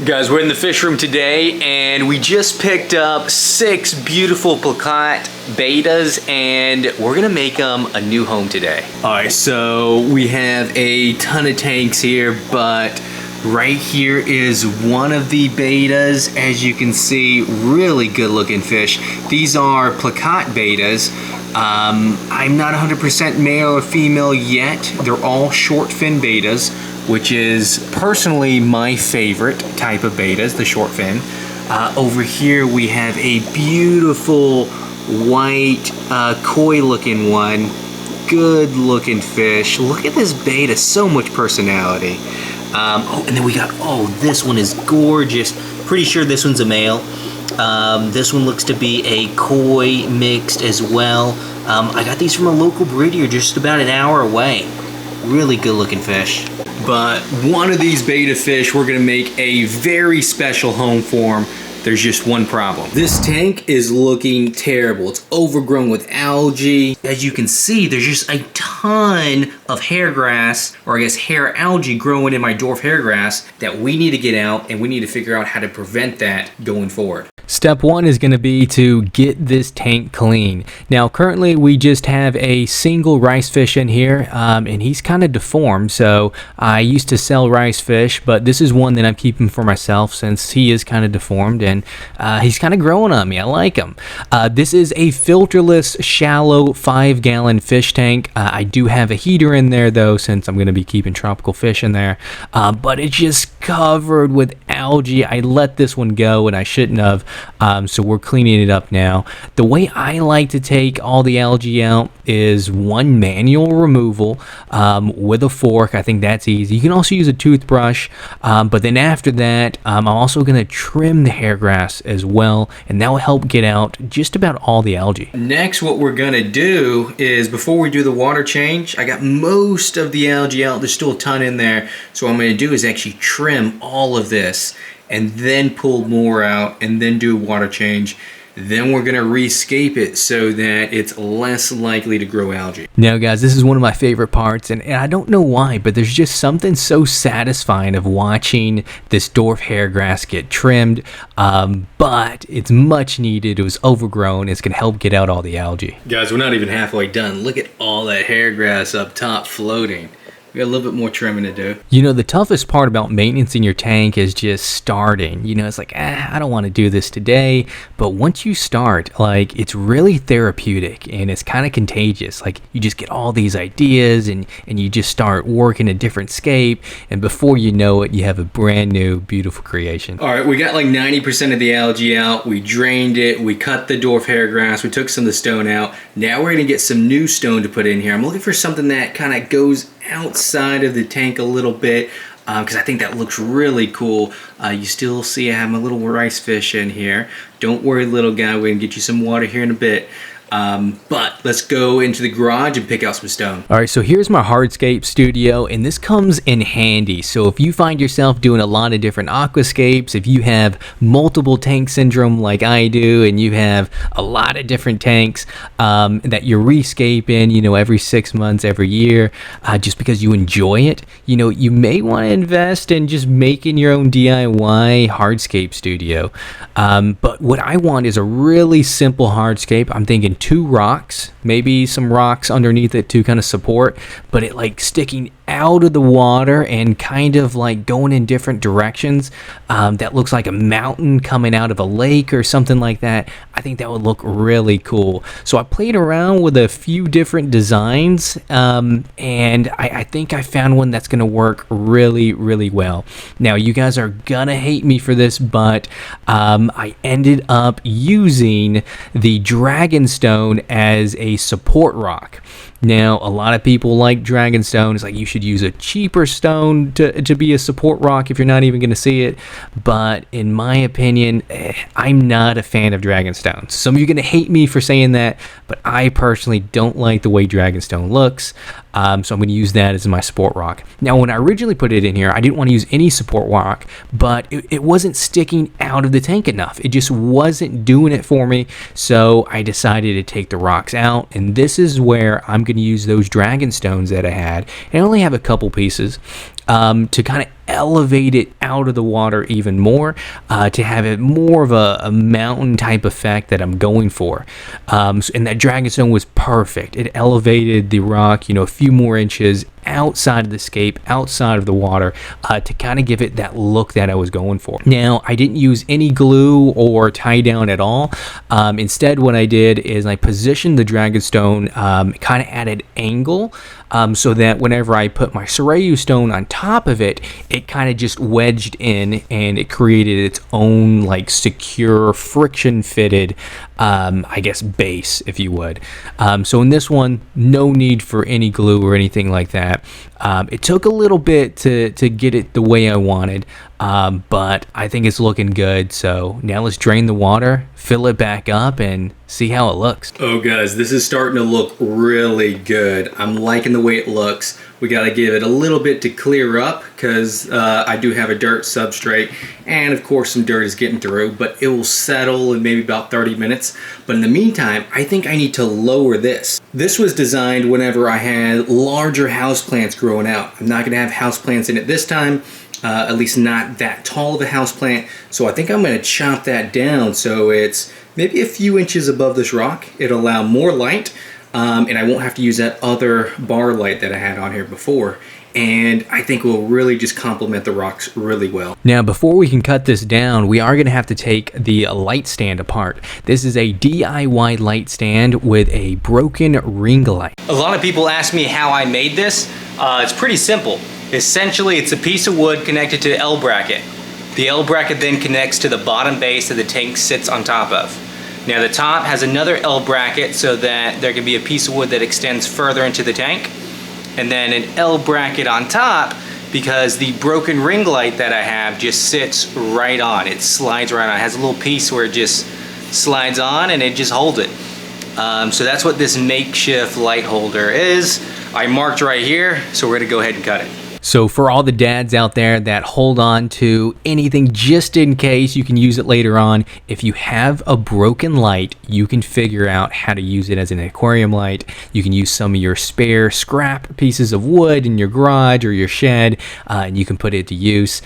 Guys, we're in the fish room today and we just picked up 6 beautiful plakat bettas and we're gonna make them a new home today. All right, so we have a ton of tanks here, but right here is one of the bettas. As you can see, really good looking fish. These are plakat bettas. I'm not 100% male or female yet. They're all short fin bettas, which is personally my favorite type of bettas, the short fin. Over here we have a beautiful white koi looking one. Good looking fish. Look at this betta, so much personality. Oh, and then we got, oh, this one is gorgeous. Pretty sure this one's a male. This one looks to be a koi mixed as well. I got these from a local breeder just about an hour away. Really good looking fish. But one of these betta fish, we're gonna make a very special home for them. There's just one problem. This tank is looking terrible. It's overgrown with algae. As you can see, there's just a ton of hair grass, or I guess hair algae growing in my dwarf hair grass that we need to get out, and we need to figure out how to prevent that going forward. Step one is going to be to get this tank clean. Now currently we just have a single rice fish in here, and he's kind of deformed, so I used to sell rice fish, but this is one that I'm keeping for myself since he is kind of deformed and he's kind of growing on me. I like him. This is a filterless shallow 5-gallon fish tank. I do have a heater in there though, since I'm going to be keeping tropical fish in there, but it's just covered with algae. I let this one go and I shouldn't have. So we're cleaning it up now. The way I like to take all the algae out is one manual removal with a fork. I think that's easy. You can also use a toothbrush, but then after that, I'm also going to trim the hair grass as well, and that will help get out just about all the algae. Next, what we're going to do is, before we do the water change, I got most of the algae out. There's still a ton in there. So what I'm going to do is actually trim all of this and then pull more out and then do a water change. Then we're gonna rescape it so that it's less likely to grow algae. Now guys, this is one of my favorite parts, and I don't know why, but there's just something so satisfying of watching this dwarf hair grass get trimmed, but it's much needed. It was overgrown. It's gonna help get out all the algae. Guys, we're not even halfway done. Look at all that hair grass up top floating. We got a little bit more trimming to do. You know, the toughest part about maintenance in your tank is just starting. You know, it's like, I don't want to do this today. But once you start, like, it's really therapeutic and it's kind of contagious. Like, you just get all these ideas and you just start working a different scape. And before you know it, you have a brand new, beautiful creation. All right, we got like 90% of the algae out. We drained it. We cut the dwarf hair grass. We took some of the stone out. Now we're going to get some new stone to put in here. I'm looking for something that kind of goes outside of the tank a little bit, because I think that looks really cool. You still see I have my little rice fish in here. Don't worry, little guy, we're gonna get you some water here in a bit. But let's go into the garage and pick out some stone. All right, so here's my Hardscape studio, and this comes in handy. So if you find yourself doing a lot of different aquascapes, if you have multiple tank syndrome like I do, and you have a lot of different tanks that you're rescaping, you know, every 6 months, every year, just because you enjoy it, you know, you may want to invest in just making your own DIY Hardscape studio. But what I want is a really simple hardscape. I'm thinking 2 rocks, maybe some rocks underneath it to kind of support, but it like sticking out of the water and kind of like going in different directions. That looks like a mountain coming out of a lake or something like that. I think that would look really cool. So I played around with a few different designs, and I think I found one that's gonna work really, really well. Now you guys are gonna hate me for this, but I ended up using the Dragonstone as a support rock. Now, a lot of people like Dragonstone. It's like you should use a cheaper stone to be a support rock if you're not even going to see it. But in my opinion, I'm not a fan of Dragonstone. Some of you are going to hate me for saying that, but I personally don't like the way Dragonstone looks. So I'm going to use that as my support rock. Now, when I originally put it in here, I didn't want to use any support rock, but it wasn't sticking out of the tank enough. It just wasn't doing it for me. So I decided to take the rocks out, and this is where I'm going to use those Dragonstones that I had. And I only have a couple pieces to kind of elevate it out of the water even more, to have it more of a mountain type effect that I'm going for. And that Dragonstone was perfect. It elevated the rock, a few more inches outside of the scape, outside of the water, to kind of give it that look that I was going for. Now, I didn't use any glue or tie down at all. Instead, what I did is I positioned the Dragonstone kind of at an angle, so that whenever I put my Soryu stone on top of it, it kind of just wedged in and it created its own like secure friction fitted, I guess, base, if you would. So in this one, no need for any glue or anything like that. It took a little bit to get it the way I wanted, but I think it's looking good. So now let's drain the water, fill it back up, and see how it looks. Oh guys, this is starting to look really good. I'm liking the way it looks. We got to give it a little bit to clear up because I do have a dirt substrate, and of course some dirt is getting through, but it will settle in maybe about 30 minutes. But in the meantime, I think I need to lower this. This was designed whenever I had larger houseplants growing out. I'm not going to have houseplants in it this time, at least not that tall of a houseplant. So I think I'm going to chop that down so it's maybe a few inches above this rock. It'll allow more light, and I won't have to use that other bar light that I had on here before. And I think will really just complement the rocks really well. Now, before we can cut this down, we are going to have to take the light stand apart. This is a DIY light stand with a broken ring light. A lot of people ask me how I made this. It's pretty simple. Essentially, it's a piece of wood connected to the L bracket. The L bracket then connects to the bottom base that the tank sits on top of. Now, the top has another L bracket so that there can be a piece of wood that extends further into the tank, and then an L bracket on top because the broken ring light that I have just sits right on. It slides right on. It has a little piece where it just slides on and it just holds it. So that's what this makeshift light holder is. I marked right here, so we're gonna go ahead and cut it. So for all the dads out there that hold on to anything just in case you can use it later on, if you have a broken light, you can figure out how to use it as an aquarium light. You can use some of your spare scrap pieces of wood in your garage or your shed, and you can put it to use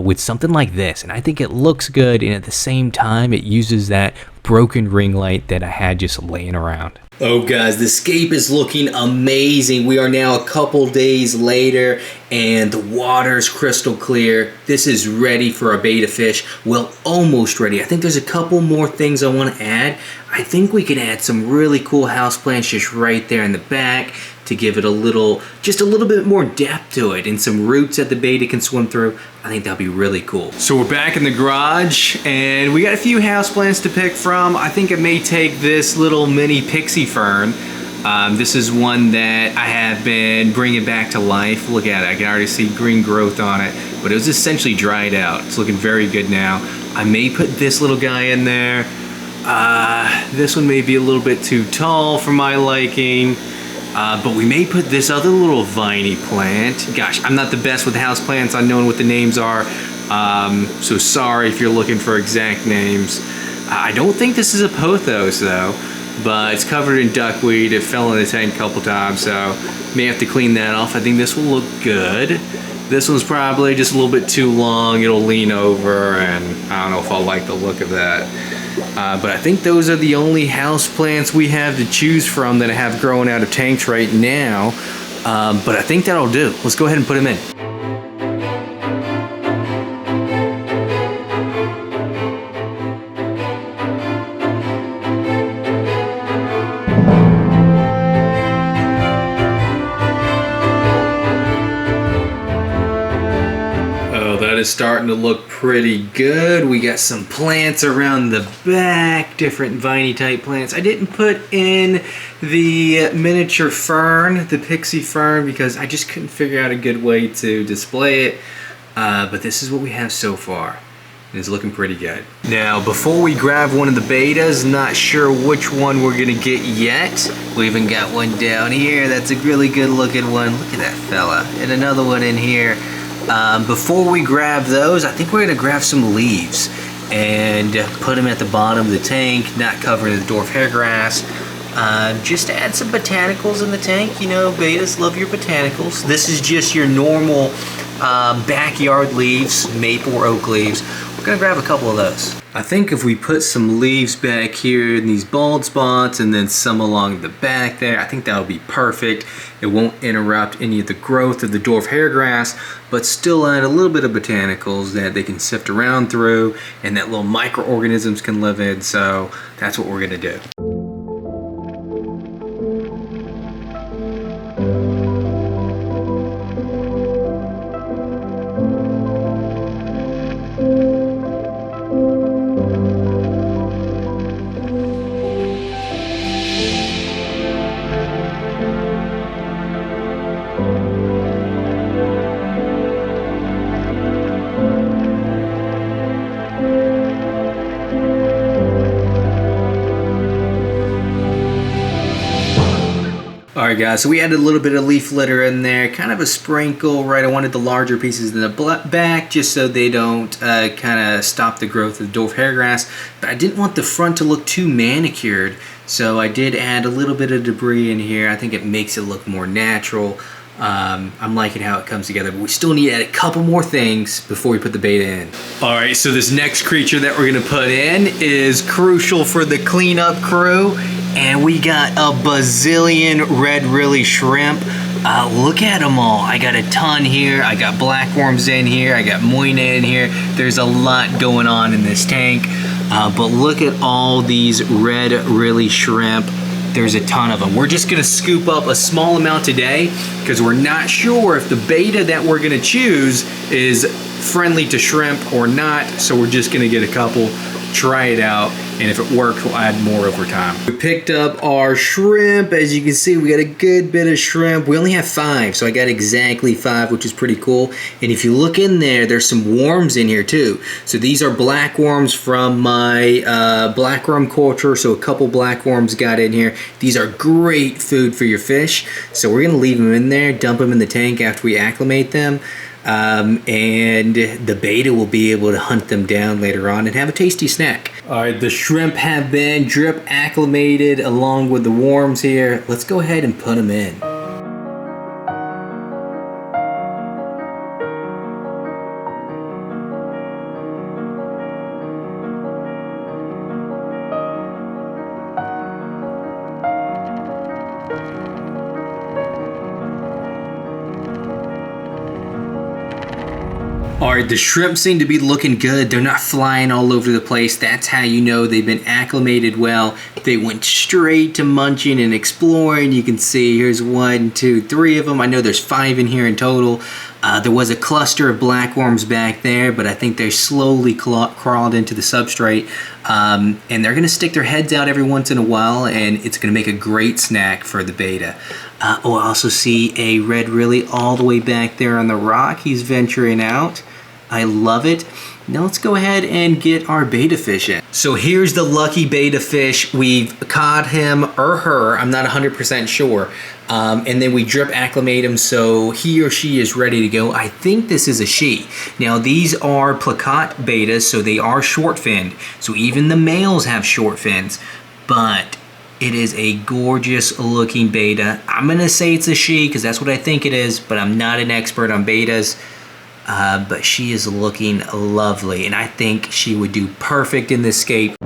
with something like this. And I think it looks good, and at the same time, it uses that broken ring light that I had just laying around. Oh guys, the scape is looking amazing. We are now a couple days later and the water is crystal clear. This is ready for a betta fish. Well, almost ready. I think there's a couple more things I want to add. I think we could add some really cool houseplants just right there in the back to give it just a little bit more depth to it, and some roots that the betta can swim through. I think that'll be really cool. So we're back in the garage and we got a few houseplants to pick from. I think I may take this little mini pixie fern. This is one that I have been bringing back to life. Look at it, I can already see green growth on it, but it was essentially dried out. It's looking very good now. I may put this little guy in there. This one may be a little bit too tall for my liking. But we may put this other little viney plant. Gosh, I'm not the best with house plants on knowing what the names are, so sorry if you're looking for exact names. I don't think this is a pothos though, but it's covered in duckweed. It fell in the tank a couple times, so may have to clean that off. I think this will look good. This one's probably just a little bit too long. It'll lean over, and I don't know if I'll like the look of that. But I think those are the only house plants we have to choose from that I have growing out of tanks right now. But I think that'll do. Let's go ahead and put them in. Is starting to look pretty good. We got some plants around the back, different viney type plants. I didn't put in the miniature fern, the pixie fern, because I just couldn't figure out a good way to display it. But this is what we have so far. It's looking pretty good. Now, before we grab one of the bettas, not sure which one we're gonna get yet. We even got one down here. That's a really good looking one. Look at that fella. And another one in here. Before we grab those, I think we're gonna grab some leaves and put them at the bottom of the tank, not covering the dwarf hairgrass. Just to add some botanicals in the tank. You know, bettas love your botanicals. This is just your normal backyard leaves, maple or oak leaves. We're gonna grab a couple of those. I think if we put some leaves back here in these bald spots and then some along the back there, I think that would be perfect. It won't interrupt any of the growth of the dwarf hairgrass, but still add a little bit of botanicals that they can sift around through and that little microorganisms can live in. So that's what we're gonna do. Alright guys, so we added a little bit of leaf litter in there, kind of a sprinkle, right? I wanted the larger pieces in the back just so they don't kind of stop the growth of the dwarf hairgrass, but I didn't want the front to look too manicured, so I did add a little bit of debris in here. I think it makes it look more natural. I'm liking how it comes together, but we still need to add a couple more things before we put the beta in. Alright, so this next creature that we're going to put in is crucial for the cleanup crew. And we got a bazillion red lily shrimp. Look at them all. I got a ton here. I got blackworms in here. I got moina in here. There's a lot going on in this tank. But look at all these red lily shrimp. There's a ton of them. We're just gonna scoop up a small amount today because we're not sure if the beta that we're gonna choose is friendly to shrimp or not. So we're just gonna get a couple, try it out, and if it works, we'll add more over time. We picked up our shrimp. As you can see, we got a good bit of shrimp. We only have 5, so I got exactly 5, which is pretty cool. And if you look in there, there's some worms in here too. So these are blackworms from my blackworm culture. So a couple blackworms got in here. These are great food for your fish. So we're gonna leave them in there, dump them in the tank after we acclimate them. And the beta will be able to hunt them down later on and have a tasty snack. Alright, the shrimp have been drip acclimated along with the worms here. Let's go ahead and put them in. Alright, the shrimp seem to be looking good. They're not flying all over the place. That's how you know they've been acclimated well. They went straight to munching and exploring. You can see here's 1, 2, 3 of them. I know there's 5 in here in total. There was a cluster of blackworms back there, but I think they slowly crawled into the substrate. And they're gonna stick their heads out every once in a while, and it's gonna make a great snack for the beta. I also see a red lily all the way back there on the rock. He's venturing out. I love it. Now let's go ahead and get our beta fish in. So here's the lucky beta fish. We've caught him or her, I'm not 100% sure. And then we drip acclimate him so he or she is ready to go. I think this is a she. Now these are plakat betas, so they are short finned. So even the males have short fins, but it is a gorgeous looking beta. I'm gonna say it's a she because that's what I think it is, but I'm not an expert on betas. But she is looking lovely, and I think she would do perfect in this scape.